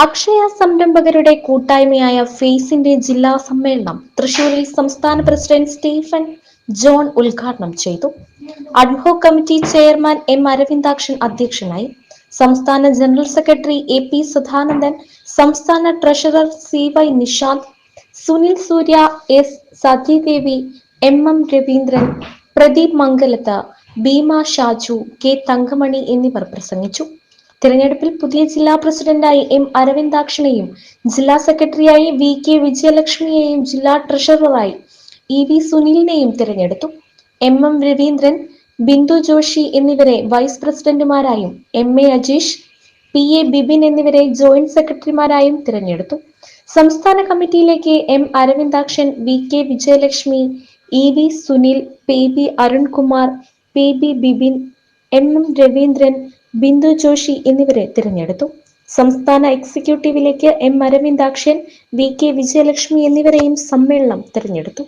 അക്ഷയ സംരംഭകരുടെ കൂട്ടായ്മയായ ഫേസിന്റെ ജില്ലാ സമ്മേളനം തൃശൂരിൽ സംസ്ഥാന പ്രസിഡന്റ് സ്റ്റീഫൻ ജോൺ ഉദ്ഘാടനം ചെയ്തു. Ad hoc committee chairman M Aravindakshan അധ്യക്ഷനായി. സംസ്ഥാന general secretary A P Sadanandan, സംസ്ഥാന treasurer C Y Nishanth, Sunil Surya, S Sathidevi, M Raveendran, Pradeep Mangalath, Bheema Shaju, K Thankamani എന്നിവർ പ്രസംഗിച്ചു. തിരഞ്ഞെടുപ്പിൽ പുതിയ ജില്ലാ പ്രസിഡന്റായി എം അരവിന്ദാക്ഷനെയും ജില്ലാ സെക്രട്ടറിയായി വി കെ വിജയലക്ഷ്മിയെയും ജില്ലാ ട്രഷററായി ഇ വി സുനിലിനെയും തിരഞ്ഞെടുത്തു. എം രവീന്ദ്രൻ, ബിന്ദു ജോഷി എന്നിവരെ വൈസ് പ്രസിഡന്റുമാരായും M A Ajeesh, P A Bibin എന്നിവരെ ജോയിന്റ് സെക്രട്ടറിമാരായും തിരഞ്ഞെടുത്തു. സംസ്ഥാന കമ്മിറ്റിയിലേക്ക് M Aravindakshan, V K Vijayalakshmi, E V Sunil, P B Arunkumar, P B Bibin, M Raveendran, Bindu Joshi എന്നിവരെ തിരഞ്ഞെടുത്തു. സംസ്ഥാന എക്സിക്യൂട്ടീവിലേക്ക് M Aravindakshan, V K Vijayalakshmi എന്നിവരെയും സമ്മേളനം തിരഞ്ഞെടുത്തു.